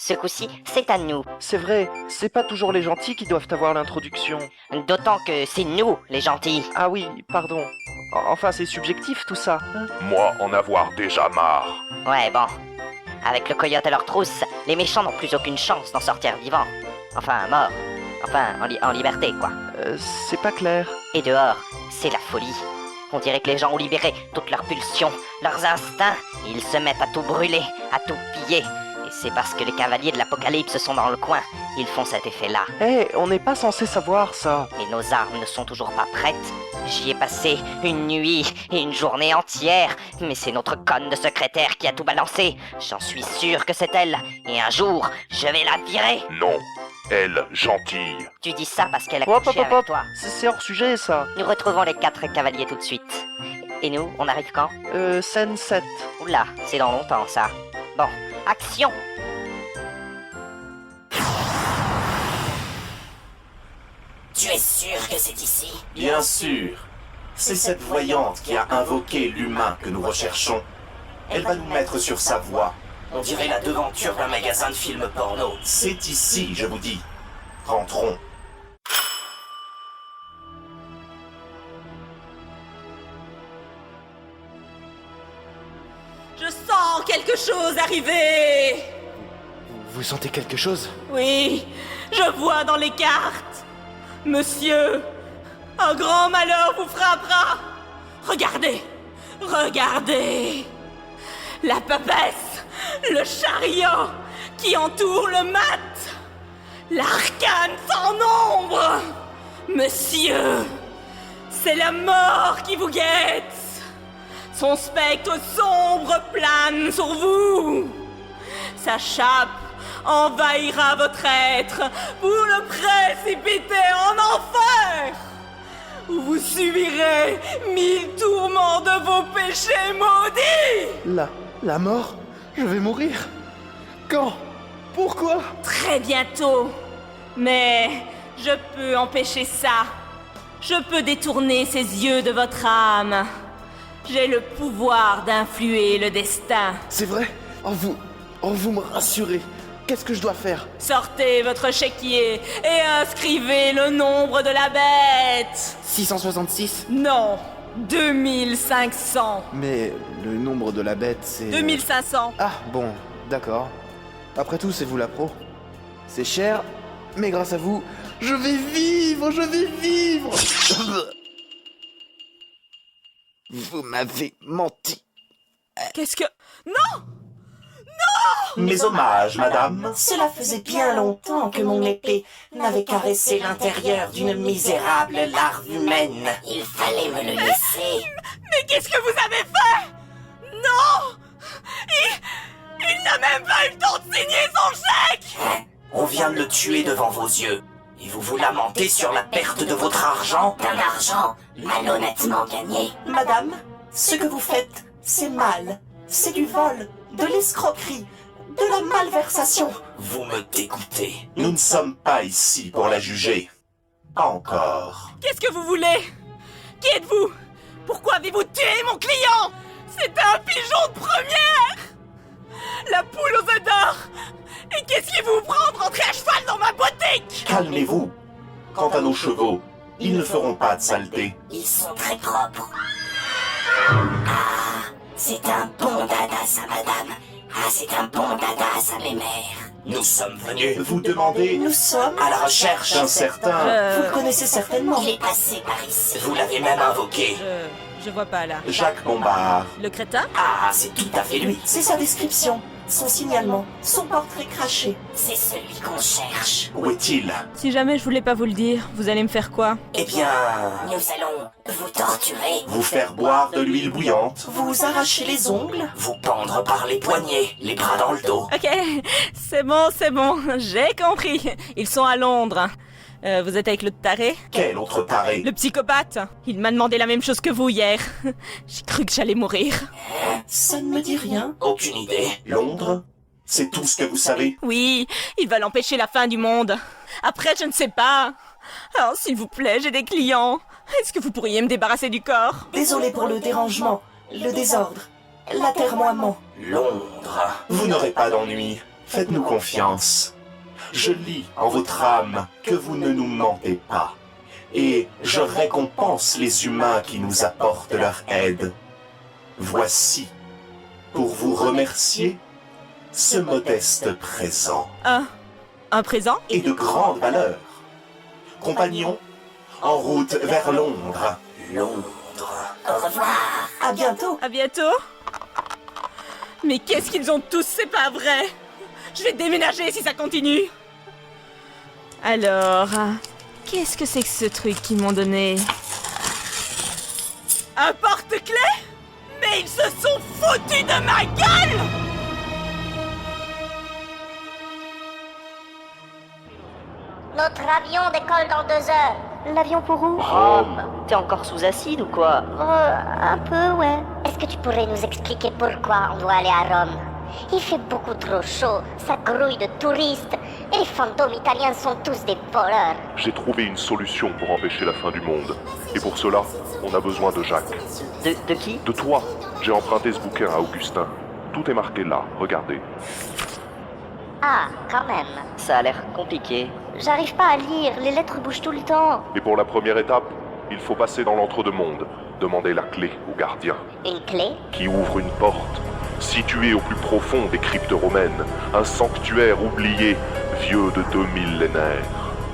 Ce coup-ci, c'est à nous. C'est vrai, c'est pas toujours les gentils qui doivent avoir l'introduction. D'autant que c'est nous, les gentils. Ah oui, pardon. Enfin, c'est subjectif tout ça. Hein. Moi, en avoir déjà marre. Ouais, bon. Avec le coyote à leur trousse, les méchants n'ont plus aucune chance d'en sortir vivants. Enfin, morts. Enfin, en liberté, quoi. C'est pas clair. Et dehors, c'est la folie. On dirait que les gens ont libéré toutes leurs pulsions, leurs instincts, et ils se mettent à tout brûler, à tout piller. Et c'est parce que les cavaliers de l'apocalypse sont dans le coin, ils font cet effet-là. On n'est pas censé savoir ça. Et nos armes ne sont toujours pas prêtes. J'y ai passé une nuit et une journée entière, mais c'est notre conne de secrétaire qui a tout balancé. J'en suis sûr que c'est elle, et un jour, je vais la virer. Non, elle, gentille. Tu dis ça parce qu'elle a Hop, couché hop, hop, avec hop. toi. C'est hors sujet ça. Nous retrouvons les 4 cavaliers tout de suite. Et nous, on arrive quand? Scène 7. Oula, c'est dans longtemps ça. Bon, action! Tu es sûr que c'est ici? Bien sûr. C'est cette voyante qui a invoqué l'humain que nous recherchons. Elle va nous mettre sur sa voie. On dirait la devanture d'un magasin de films porno. C'est ici, je vous dis. Rentrons. Je sens quelque chose arriver! Vous sentez quelque chose? Oui, je vois dans les cartes. Monsieur, un grand malheur vous frappera. Regardez, regardez. La papesse, le chariot qui entoure le mat. L'arcane sans nombre. Monsieur, c'est la mort qui vous guette. Son spectre sombre plane sur vous. Sa chape envahira votre être pour le précipiter en enfer, où vous subirez 1000 tourments de vos péchés maudits. La mort? Je vais mourir? Quand? Pourquoi? Très bientôt. Mais je peux empêcher ça. Je peux détourner ces yeux de votre âme. J'ai le pouvoir d'influer le destin. C'est vrai? Vous me rassurez. Qu'est-ce que je dois faire? Sortez votre chéquier et inscrivez le nombre de la bête. 666? Non, 2500. Mais le nombre de la bête, c'est... 2500. Ah, bon, d'accord. Après tout, c'est vous la pro. C'est cher, mais grâce à vous, je vais vivre! Vous m'avez menti. Qu'est-ce que... Non! Mes hommages, madame. Cela faisait bien longtemps que mon épée n'avait caressé l'intérieur d'une misérable larve humaine. Il fallait me le laisser. Mais qu'est-ce que vous avez fait? Non! Il n'a même pas eu le temps de signer son chèque! Hein? On vient de le tuer devant vos yeux. Et vous vous lamentez sur la perte de votre argent? D'un argent malhonnêtement gagné. Madame, ce que vous faites, c'est mal. C'est du vol, de l'escroquerie, de la malversation. Vous me dégoûtez. Nous ne sommes pas ici pour la juger. Pas encore. Qu'est-ce que vous voulez? Qui êtes-vous? Pourquoi avez-vous tué mon client? C'est un pigeon de première! La poule aux œufs d'or! Et qu'est-ce qui vous prend de rentrer à cheval dans ma boutique? Calmez-vous. Quant à nos chevaux, ils ne feront pas de saleté. Ils sont très propres. Ah, c'est un bon dadas à madame. Ah, c'est un bon dadas à mes mères. Nous sommes venus Vous demandez Nous sommes à la recherche d'un certain Vous le connaissez certainement. Il est passé par ici. Vous l'avez même invoqué. Je vois pas là. Jacques Bombard. Le crétin? Ah, c'est tout à fait lui. C'est sa description, son signalement, son portrait craché. C'est celui qu'on cherche. Où est-il? Si jamais je voulais pas vous le dire, vous allez me faire quoi? Eh bien, nous allons vous torturer. Vous faire boire de l'huile bouillante. Vous arracher les ongles. Vous pendre par les poignets, les bras dans le dos. Ok, c'est bon, j'ai compris. Ils sont à Londres. Vous êtes avec le taré? Quel autre taré? Le psychopathe. Il m'a demandé la même chose que vous hier. J'ai cru que j'allais mourir. Ça ne me dit rien. Aucune idée. Londres? C'est tout ce que vous savez? Oui, ils veulent empêcher la fin du monde. Après, je ne sais pas. Alors, s'il vous plaît, j'ai des clients. Est-ce que vous pourriez me débarrasser du corps? Désolé pour le dérangement, le désordre, l'atermoiement. Londres. Vous n'aurez pas d'ennui. Faites-nous confiance. Je lis en votre âme que vous ne nous mentez pas. Et je récompense les humains qui nous apportent leur aide. Voici, pour vous remercier, ce modeste présent. Un présent? Et de grande valeur. Compagnons, en route vers Londres. Londres. Au revoir. À bientôt. À bientôt. Mais qu'est-ce qu'ils ont tous, c'est pas vrai. Je vais déménager si ça continue. Alors, qu'est-ce que c'est que ce truc qu'ils m'ont donné? Un porte-clés? Mais ils se sont foutus de ma gueule! Notre avion décolle dans 2 heures. L'avion pour où? Rome, t'es encore sous acide ou quoi? Un peu, ouais. Est-ce que tu pourrais nous expliquer pourquoi on doit aller à Rome? Il fait beaucoup trop chaud, ça grouille de touristes, et les fantômes italiens sont tous des voleurs. J'ai trouvé une solution pour empêcher la fin du monde. Et pour cela, on a besoin de Jacques. De qui? De toi. J'ai emprunté ce bouquin à Augustin. Tout est marqué là, regardez. Ah, quand même. Ça a l'air compliqué. J'arrive pas à lire, les lettres bougent tout le temps. Et pour la première étape, il faut passer dans l'entre-deux-mondes. Demander la clé au gardien. Une clé? Qui ouvre une porte, située au plus profond des cryptes romaines. Un sanctuaire oublié, vieux de 2 millénaires.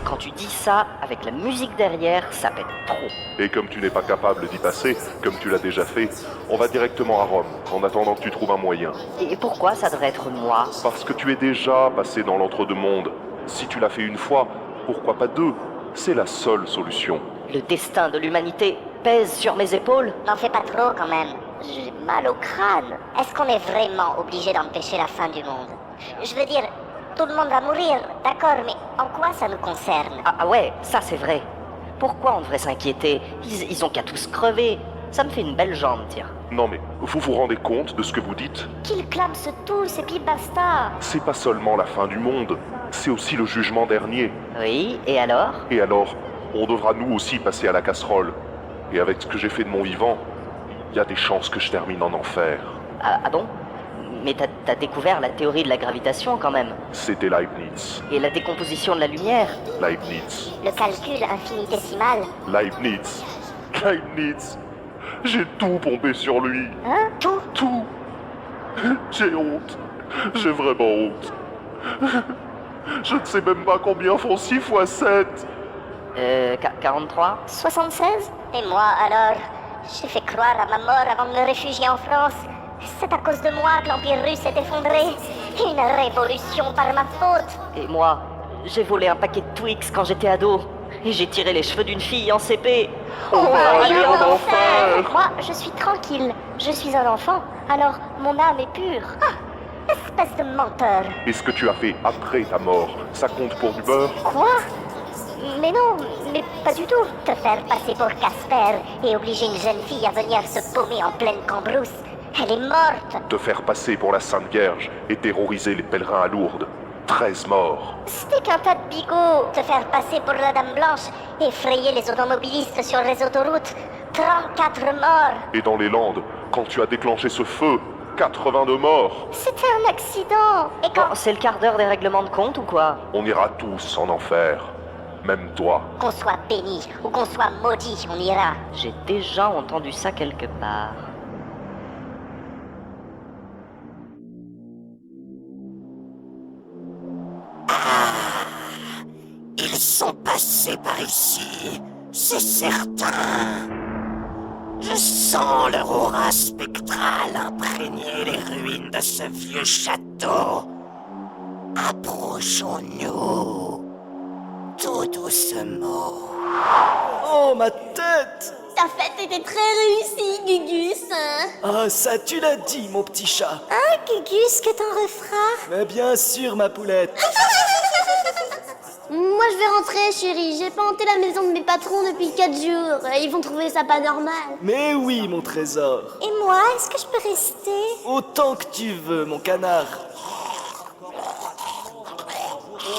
Quand tu dis ça, avec la musique derrière, ça pète trop. Et comme tu n'es pas capable d'y passer, comme tu l'as déjà fait, on va directement à Rome, en attendant que tu trouves un moyen. Et pourquoi ça devrait être moi? Parce que tu es déjà passé dans l'entre-deux-mondes. Si tu l'as fait une fois, pourquoi pas 2? C'est la seule solution. Le destin de l'humanité pèse sur mes épaules? N'en fais pas trop quand même. J'ai mal au crâne. Est-ce qu'on est vraiment obligé d'empêcher la fin du monde? Je veux dire, tout le monde va mourir, d'accord, mais en quoi ça nous concerne? Ah ouais, ça c'est vrai. Pourquoi on devrait s'inquiéter? Ils ont qu'à tous crever. Ça me fait une belle jambe, tiens. Non mais, vous vous rendez compte de ce que vous dites? Qu'ils clament tous et puis basta. C'est pas seulement la fin du monde, c'est aussi le jugement dernier. Oui, et alors? Et alors, on devra nous aussi passer à la casserole. Et avec ce que j'ai fait de mon vivant, il y a des chances que je termine en enfer. Ah bon? Mais t'as découvert la théorie de la gravitation quand même. C'était Leibniz. Et la décomposition de la lumière. Leibniz. Le calcul infinitésimal. Leibniz. Leibniz. J'ai tout pompé sur lui. Hein? Tout? Tout. J'ai honte. J'ai vraiment honte. Je ne sais même pas combien font 6 fois 7. 43? 76? Et moi alors? J'ai fait croire à ma mort avant de me réfugier en France. C'est à cause de moi que l'Empire russe s'est effondré. Une révolution par ma faute. Et moi, j'ai volé un paquet de Twix quand j'étais ado. Et j'ai tiré les cheveux d'une fille en CP. On va aller en enfer. Moi, je suis tranquille. Je suis un enfant. Alors, mon âme est pure. Ah, espèce de menteur. Et ce que tu as fait après ta mort, ça compte pour du beurre? Quoi? Mais non, mais pas du tout. Te faire passer pour Casper et obliger une jeune fille à venir se paumer en pleine cambrousse. Elle est morte. Te faire passer pour la Sainte Vierge et terroriser les pèlerins à Lourdes. 13 morts. C'était qu'un tas de bigots. Te faire passer pour la Dame Blanche, effrayer les automobilistes sur les autoroutes. 34 morts. Et dans les Landes, quand tu as déclenché ce feu, 82 morts. C'était un accident. Et quand... Bon, c'est le quart d'heure des règlements de compte ou quoi? On ira tous en enfer. Même toi. Qu'on soit béni ou qu'on soit maudit, on ira. J'ai déjà entendu ça quelque part. Ils sont passés par ici, c'est certain. Je sens leur aura spectrale imprégner les ruines de ce vieux château. Approchons-nous, tout doucement. Oh, ma tête! Ta fête était très réussie, Gugus, hein? Ah, ça tu l'as dit, mon petit chat. Hein, Gugus, que t'en referas? Mais bien sûr, ma poulette. Moi, je vais rentrer, chérie. J'ai pas hanté la maison de mes patrons depuis 4 jours. Ils vont trouver ça pas normal. Mais oui, mon trésor. Et moi, est-ce que je peux rester? Autant que tu veux, mon canard.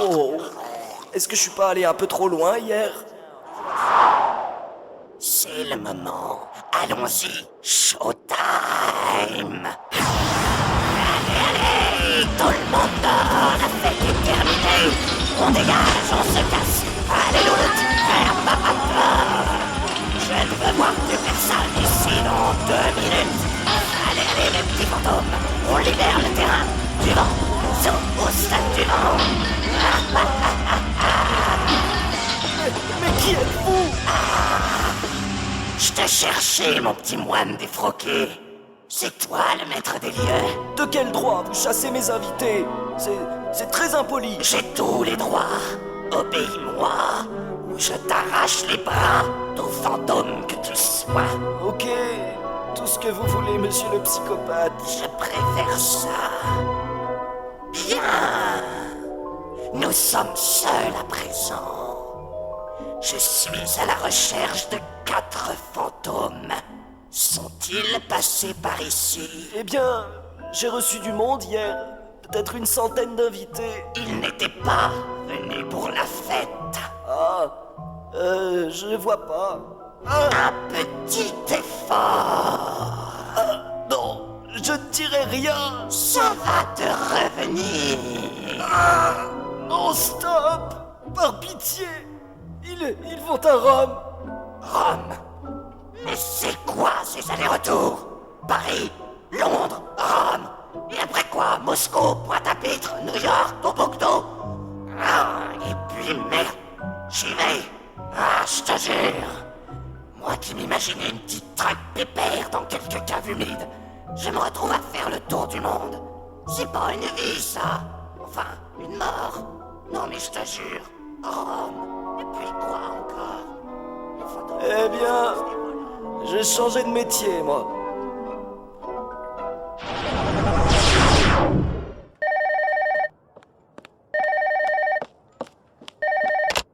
Oh, est-ce que je suis pas allé un peu trop loin hier? C'est le moment. Allons-y. Showtime. Allez, tout le monde dort. On dégage, on se casse. Allez, l'autre. Je ne veux voir plus personne ici dans 2 minutes. Allez, allez, les petits fantômes. On libère le terrain. Du vent. Saut au stade du vent. Mais qui êtes-vous? Je te cherchais, mon petit moine défroqué. C'est toi le maître des lieux. De quel droit vous chassez mes invités? C'est très impoli. J'ai tous les droits. Obéis-moi, ou je t'arrache les bras, tout fantôme que tu sois. Ok, tout ce que vous voulez, monsieur le psychopathe. Je préfère ça. Bien. Nous sommes seuls à présent. Je suis à la recherche de 4 fantômes. Sont-ils passés par ici? Eh bien, j'ai reçu du monde hier. Peut-être une centaine d'invités. Ils n'étaient pas venus pour la fête. Ah, je vois pas. Un petit effort. Non, je ne dirai rien. Ça va te revenir. Oh, stop! Par pitié! Ils vont à Rome. Rome? Mais c'est quoi ces allers-retours? Paris, Londres, Rome. Et après quoi? Moscou, Pointe-à-Pitre, New York, Tombouctou. Et puis merde, j'y vais. Je te jure. Moi qui m'imaginais une petite traque pépère dans quelques caves humides, je me retrouve à faire le tour du monde. C'est pas une vie, ça. Enfin, une mort. Non mais je te jure. Rome. Et puis quoi encore? Eh bien, j'ai changé de métier, moi.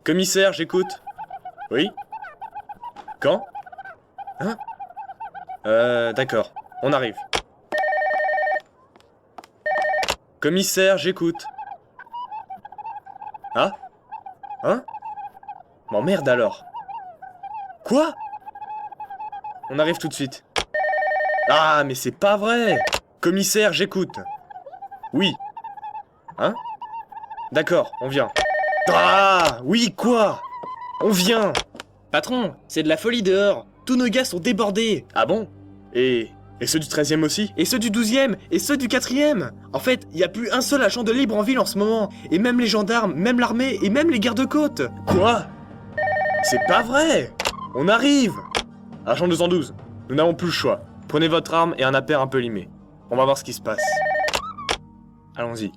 Commissaire, j'écoute. Oui? Quand? Hein? D'accord, on arrive. Commissaire, j'écoute. Ah? Hein? Bon, merde alors. Quoi? On arrive tout de suite. Ah, mais c'est pas vrai! Commissaire, j'écoute. Oui. Hein? D'accord, on vient. Ah, oui, quoi? On vient. Patron, c'est de la folie dehors. Tous nos gars sont débordés. Ah bon? Et ceux du 13e aussi? Et ceux du 12e? Et ceux du 4e? En fait, il y a plus un seul agent de libre en ville en ce moment. Et même les gendarmes, même l'armée, et même les gardes-côtes. Quoi? C'est pas vrai! On arrive! Agent 212, nous n'avons plus le choix. Prenez votre arme et un appert un peu limé. On va voir ce qui se passe. Allons-y.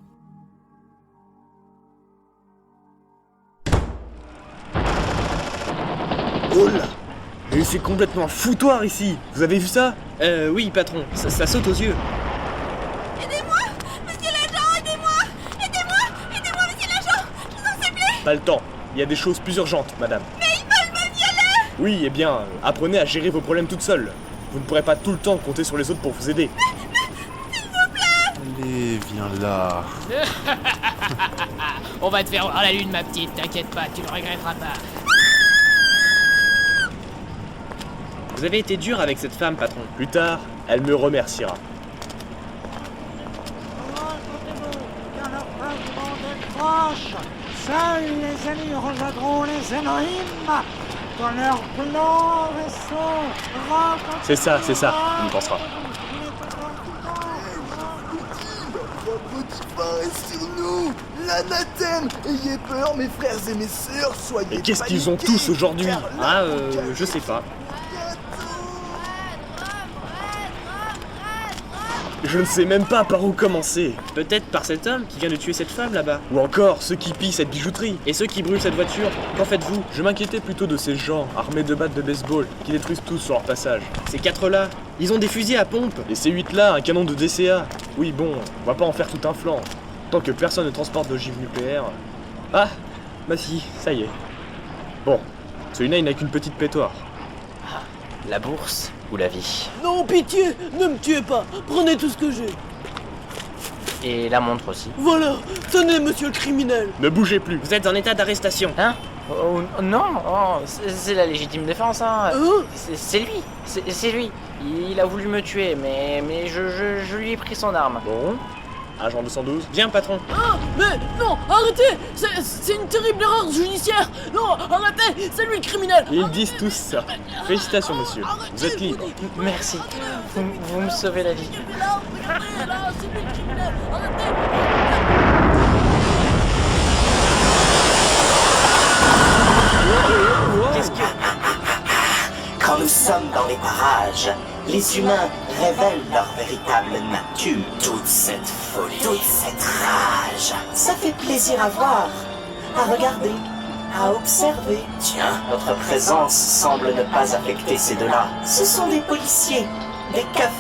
Oh là! Mais c'est complètement un foutoir ici! Vous avez vu ça? Oui, patron, ça saute aux yeux. Aidez-moi! Monsieur l'agent, aidez-moi! Aidez-moi! Aidez-moi, monsieur l'agent! Je vous en supplie! Pas le temps. Il y a des choses plus urgentes, madame. Mais ils veulent me violer! Oui, eh bien, apprenez à gérer vos problèmes toute seule. Vous ne pourrez pas tout le temps compter sur les autres pour vous aider. S'il vous plaît! Allez, viens là. On va te faire voir la lune, ma petite, t'inquiète pas, tu ne regretteras pas. Vous avez été dur avec cette femme, patron. Plus tard, elle me remerciera. Seuls les amis rejoindront les Elohim dans leur blanc vaisseau. C'est ça, on y pensera. Votre pain est sur nous. L'anathème. Ayez peur, mes frères et mes sœurs, soyez Mais qu'est-ce qu'ils ont tous aujourd'hui? Ah, je sais pas. Je ne sais même pas par où commencer. Peut-être par cet homme qui vient de tuer cette femme là-bas. Ou encore ceux qui pillent cette bijouterie. Et ceux qui brûlent cette voiture. Qu'en faites-vous? Je m'inquiétais plutôt de ces gens, armés de battes de baseball, qui détruisent tout sur leur passage. Ces 4-là, ils ont des fusils à pompe. Et ces 8-là, un canon de DCA. Oui bon, on va pas en faire tout un flanc. Tant que personne ne transporte d'ogives nucléaires. Ah, ma fille, ça y est. Bon, celui-là il n'a qu'une petite pétoire. La bourse ou la vie? Non, pitié, ne me tuez pas. Prenez tout ce que j'ai. Et la montre aussi. Voilà, tenez, monsieur le criminel. Ne bougez plus, vous êtes en état d'arrestation. Hein? Oh, non, oh, c'est la légitime défense, hein. C'est lui, c'est lui. Il a voulu me tuer, mais je lui ai pris son arme. Bon, Agent 212. Viens, patron. Ah, mais non, arrêtez! C'est une terrible erreur judiciaire! Non, arrêtez! C'est lui le criminel! Ils disent tous ça. Félicitations, monsieur. Vous êtes libre. Merci. Vous me sauvez la vie. Là, regardez, là, c'est lui le criminel! Arrêtez! Qu'est-ce que... Quand nous sommes dans les parages, les humains révèlent leur véritable nature. Toute cette folie, toute cette rage, ça fait plaisir à voir, à regarder, à observer. Tiens, notre présence semble ne pas affecter ces deux-là. Ce sont des policiers, des keufs,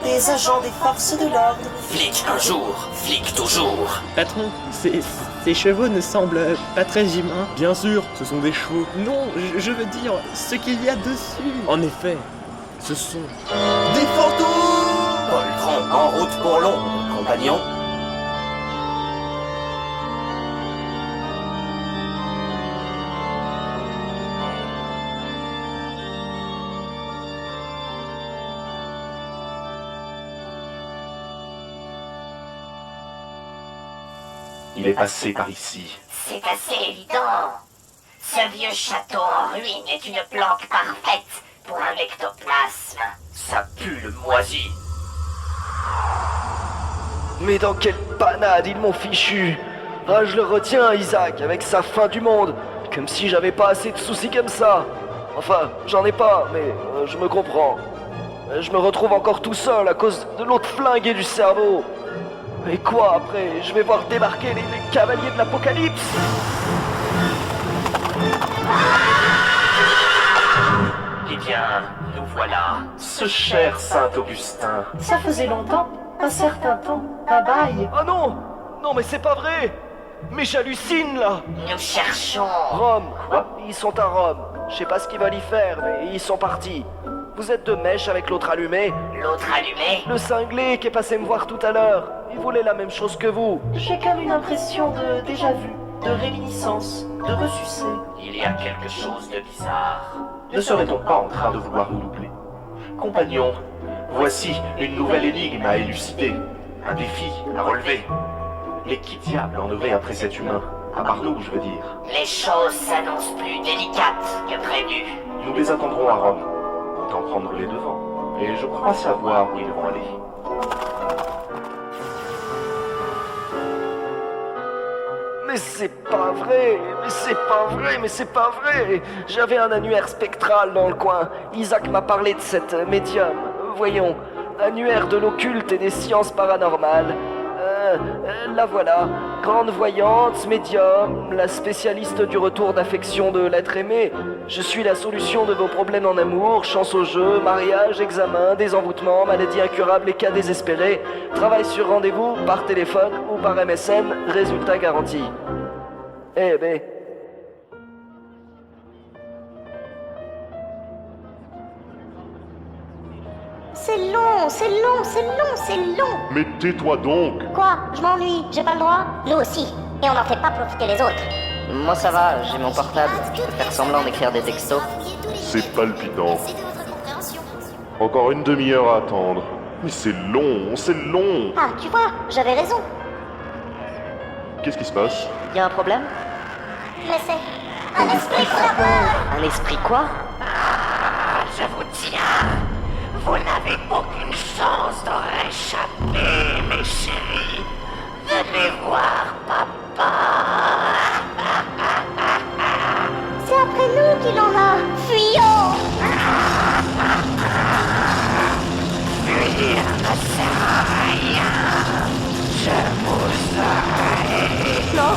des agents des forces de l'ordre. Flic un jour, flic toujours. Patron, ces chevaux ne semblent pas très humains. Bien sûr, ce sont des chevaux. Non, je veux dire ce qu'il y a dessus. En effet, ce sont des fantômes. Poltron en route pour Londres, compagnon. Il est passé par ici. C'est assez évident. Ce vieux château en ruine est une planque parfaite pour un ectoplasme. Ça pue le moisi. Mais dans quelle panade ils m'ont fichu! Ah, je le retiens, Isaac, avec sa fin du monde. Comme si j'avais pas assez de soucis comme ça. Enfin, j'en ai pas, mais je me comprends. Je me retrouve encore tout seul à cause de l'autre flingué du cerveau. Et quoi après? Je vais voir débarquer les cavaliers de l'Apocalypse. Eh bien, nous voilà. Ce cher Saint-Augustin. Ça faisait longtemps, un certain temps, un bail. Oh non! Non mais c'est pas vrai! Mais j'hallucine là! Nous cherchons... Rome! Ils sont à Rome. Je sais pas ce qu'ils veulent y faire, mais ils sont partis. Vous êtes de mèche avec l'autre allumé? L'autre allumé? Le cinglé qui est passé me voir tout à l'heure. Il voulait la même chose que vous. J'ai comme une impression de déjà-vu, de réminiscence, de ressucé. Il y a quelque chose de bizarre. Ne serait-on pas en train de vouloir nous doubler? Compagnon, voici une nouvelle énigme à élucider. Un défi à relever. Mais qui diable en aurait après cet humain? À part nous, je veux dire. Les choses s'annoncent plus délicates que prévu. Nous les attendrons à Rome. Autant prendre les devants. Et je crois savoir où ils vont aller. Mais c'est pas vrai, mais c'est pas vrai, mais c'est pas vrai. J'avais un annuaire spectral dans le coin. Isaac m'a parlé de cette médium. Voyons, annuaire de l'occulte et des sciences paranormales. La voilà, grande voyante, médium, la spécialiste du retour d'affection de l'être aimé. Je suis la solution de vos problèmes en amour, chance au jeu, mariage, examen, désenvoûtement, maladie incurable et cas désespérés. Travail sur rendez-vous, par téléphone ou par MSN, résultat garanti. Eh ben... C'est long, c'est long, c'est long, c'est long. Mais tais-toi donc. Quoi? Je m'ennuie, j'ai pas le droit? Nous aussi. Et on n'en fait pas profiter les autres. Moi ça va, j'ai mon portable. Je peux faire semblant d'écrire des textos. C'est palpitant. Encore une demi-heure à attendre. Mais c'est long, c'est long. Ah, tu vois, j'avais raison. Qu'est-ce qui se passe? Y a un problème? Mais c'est... un esprit frappeur. Un esprit quoi? Je vous tiens. Vous n'avez aucune chance de réchapper, mes chéris. Venez voir papa. C'est après nous qu'il en a. Fuyons. Fuir ne sert à rien. Je vous aurai. Non,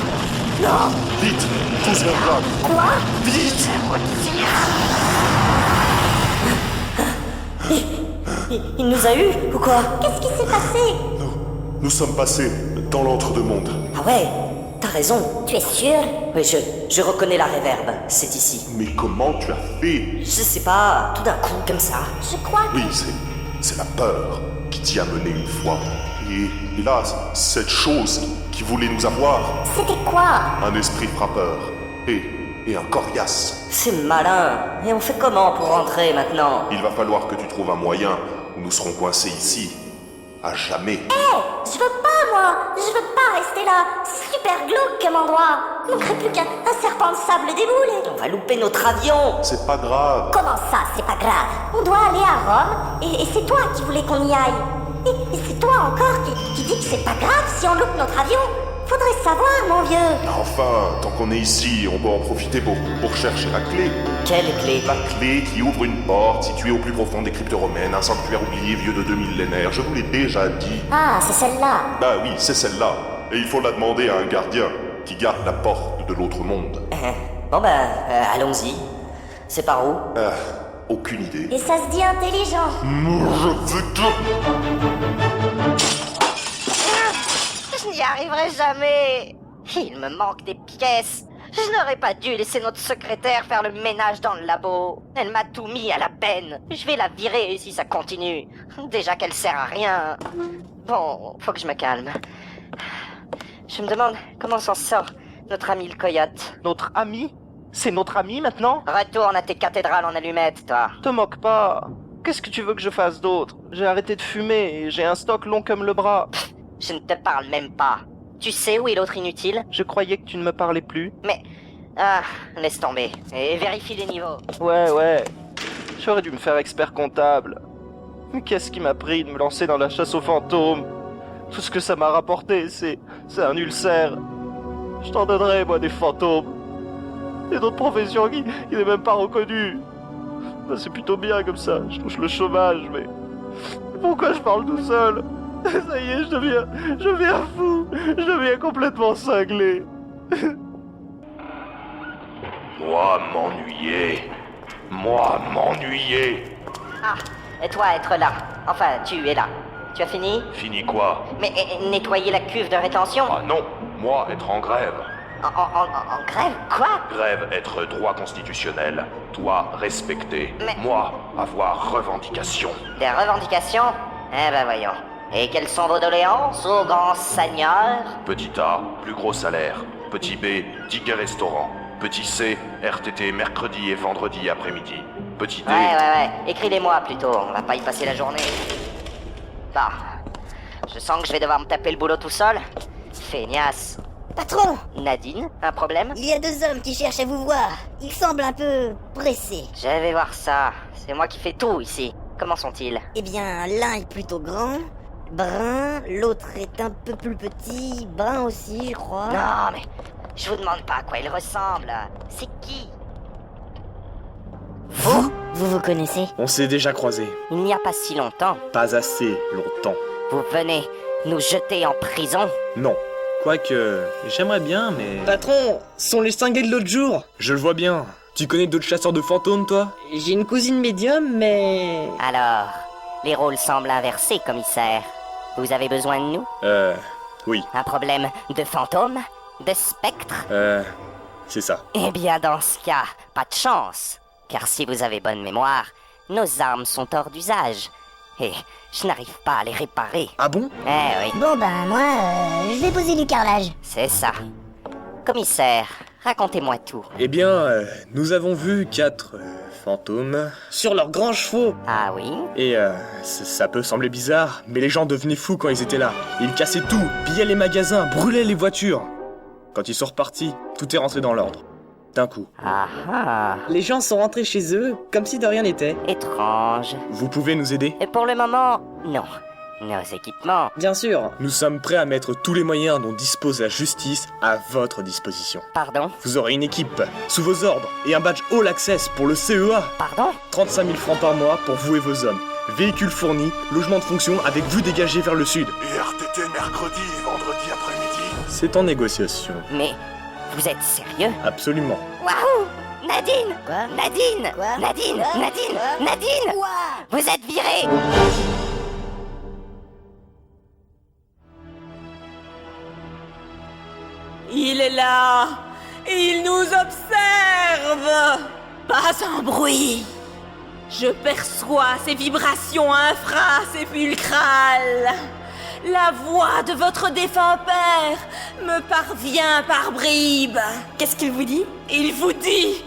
non. Vite, tous vers là. Quoi? Vite. Je vous tiens. Il nous a eu ou quoi? Qu'est-ce qui s'est passé? Nous sommes passés dans l'entre-deux-mondes. Ah ouais, t'as raison. Tu es sûr? Oui, je reconnais la réverbe, c'est ici. Mais comment tu as fait? Je sais pas, tout d'un coup, comme ça. Je crois que... Oui, c'est la peur qui t'y a mené une fois. Et là, cette chose qui voulait nous avoir. C'était quoi? Un esprit frappeur. Et un coriace. C'est malin. Et on fait comment pour rentrer maintenant? Il va falloir que tu trouves un moyen ou nous serons coincés ici. À jamais. Je veux pas, moi. Je veux pas rester là. C'est super glauque comme endroit. Il manquerait plus qu'un serpent de sable déboulé. On va louper notre avion. C'est pas grave. Comment ça, c'est pas grave? On doit aller à Rome, et c'est toi qui voulais qu'on y aille. Et c'est toi encore qui dis que c'est pas grave si on loupe notre avion. Faudrait savoir, mon vieux. Enfin, tant qu'on est ici, on peut en profiter pour chercher la clé. Quelle clé? La clé qui ouvre une porte située au plus profond des cryptes romaines, un sanctuaire oublié vieux de 2 millénaires. Je vous l'ai déjà dit. Ah, c'est celle-là. Bah oui, c'est celle-là. Et il faut la demander à un gardien qui garde la porte de l'autre monde. Bon allons-y. C'est par où? Aucune idée. Et ça se dit intelligent. Je veux tout. Je n'y arriverai jamais. Il me manque des pièces. Je n'aurais pas dû laisser notre secrétaire faire le ménage dans le labo. Elle m'a tout mis à la peine. Je vais la virer si ça continue. Déjà qu'elle sert à rien. Bon, faut que je me calme. Je me demande comment s'en sort notre ami le coyote. Notre ami? C'est notre ami maintenant? Retourne à tes cathédrales en allumettes, toi. Te moque pas. Qu'est-ce que tu veux que je fasse d'autre? J'ai arrêté de fumer et j'ai un stock long comme le bras. Je ne te parle même pas. Tu sais où est l'autre inutile? Je croyais que tu ne me parlais plus. Mais... laisse tomber. Et vérifie les niveaux. Ouais. J'aurais dû me faire expert comptable. Mais qu'est-ce qui m'a pris de me lancer dans la chasse aux fantômes? Tout ce que ça m'a rapporté, c'est un ulcère. Je t'en donnerai, moi, des fantômes. Et d'autres professions qui n'est même pas reconnues. Ben, c'est plutôt bien comme ça. Je touche le chômage, mais... Pourquoi je parle tout seul? Ça y est, je deviens fou. Je deviens complètement cinglé. Moi m'ennuyer. Ah, et toi être là. Enfin, tu es là. Tu as fini? Fini quoi? Mais nettoyer la cuve de rétention? Ah non, moi être en grève. En grève? Quoi? Grève être droit constitutionnel. Toi respecter. Mais... Moi avoir revendication. Des revendications? Eh ben voyons. Et quelles sont vos doléances, ô grand seigneur? Petit A, plus gros salaire. Petit B, ticket restaurant. Petit C, RTT mercredi et vendredi après-midi. Petit D... Ouais. Écris-les-moi plutôt, on va pas y passer la journée. Bah, je sens que je vais devoir me taper le boulot tout seul. Feignasse. Patron! Nadine, un problème? Il y a 2 hommes qui cherchent à vous voir. Ils semblent un peu pressés. Je vais voir ça. C'est moi qui fais tout ici. Comment sont-ils? Eh bien, l'un est plutôt grand, brun, l'autre est un peu plus petit, brun aussi, je crois. Non, mais je vous demande pas à quoi il ressemble. C'est qui? Vous vous connaissez? On s'est déjà croisés. Il n'y a pas si longtemps. Pas assez longtemps. Vous venez nous jeter en prison? Non. Quoique, j'aimerais bien, mais... Patron, sont les cinglés de l'autre jour. Je le vois bien. Tu connais d'autres chasseurs de fantômes, toi? J'ai une cousine médium, mais... Alors, les rôles semblent inversés, commissaire. Vous avez besoin de nous? Oui. Un problème de fantômes? De spectres? C'est ça. Eh bien, dans ce cas, pas de chance. Car si vous avez bonne mémoire, nos armes sont hors d'usage. Et je n'arrive pas à les réparer. Ah bon? Eh oui. Bon ben, moi, je vais poser du carrelage. C'est ça. Commissaire, racontez-moi tout. Eh bien, nous avons vu 4 fantômes. Sur leurs grands chevaux. Ah oui? Et ça peut sembler bizarre, mais les gens devenaient fous quand ils étaient là. Ils cassaient tout, pillaient les magasins, brûlaient les voitures. Quand ils sont repartis, tout est rentré dans l'ordre. D'un coup. Ah. Les gens sont rentrés chez eux comme si de rien n'était. Étrange. Vous pouvez nous aider? Et pour le moment, non. Nos équipements. Bien sûr. Nous sommes prêts à mettre tous les moyens dont dispose la justice à votre disposition. Pardon? Vous aurez une équipe sous vos ordres et un badge All Access pour le CEA. Pardon? 35 000 francs par mois pour vous et vos hommes. Véhicules fournis, logement de fonction avec vue dégagée vers le sud. Et RTT mercredi et vendredi après-midi. C'est en négociation. Mais vous êtes sérieux? Absolument. Waouh! Nadine! Quoi? Nadine! Quoi? Nadine! Quoi? Nadine! Quoi? Nadine! Quoi? Vous êtes virée! Il est là! Il nous observe! Pas un bruit! Je perçois ces vibrations infrasépulcrales! La voix de votre défunt père me parvient par bribes. Qu'est-ce qu'il vous dit? Il vous dit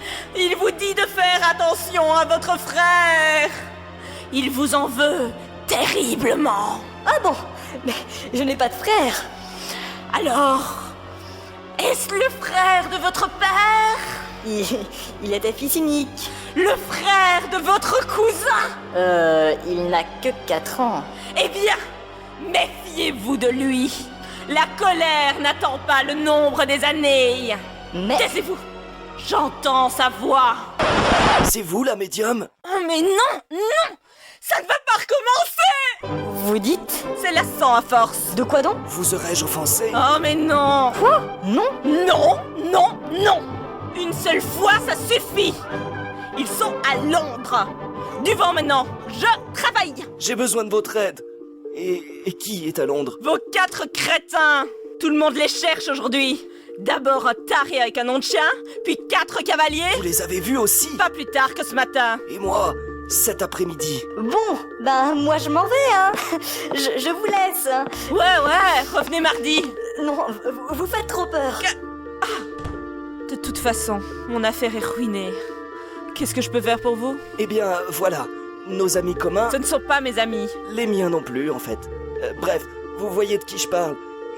de faire attention à votre frère. Il vous en veut terriblement. Ah bon? Mais je n'ai pas de frère. Alors, est-ce le frère de votre père? Il était fils unique. Le frère de votre cousin? Il n'a que 4 ans. Eh bien, méfiez-vous de lui. La colère n'attend pas le nombre des années. Mais... Taisez-vous. J'entends sa voix. C'est vous la médium? Oh mais non, non! Ça ne va pas recommencer! Vous dites? C'est lassant à force. De quoi donc? Vous aurais-je offensé? Oh mais non! Quoi? Non? Non, non, non! Une seule fois, ça suffit! Ils sont à Londres! Du vent maintenant, je travaille! J'ai besoin de votre aide. Et qui est à Londres? Vos 4 crétins! Tout le monde les cherche aujourd'hui! D'abord un taré avec un nom de chien, puis 4 cavaliers. Vous les avez vus aussi? Pas plus tard que ce matin. Et moi, cet après-midi. Bon, ben moi je m'en vais, hein. Je vous laisse. Ouais, revenez mardi. Non, vous faites trop peur. De toute façon, mon affaire est ruinée. Qu'est-ce que je peux faire pour vous? Eh bien, voilà. Nos amis communs... Ce ne sont pas mes amis. Les miens non plus, en fait. Bref, vous voyez de qui je parle.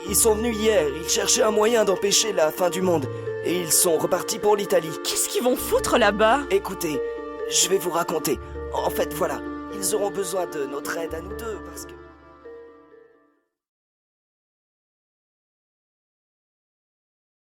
Ils sont venus hier, ils cherchaient un moyen d'empêcher la fin du monde. Et ils sont repartis pour l'Italie. Qu'est-ce qu'ils vont foutre là-bas? Écoutez, je vais vous raconter. En fait, voilà, ils auront besoin de notre aide à nous deux, parce que...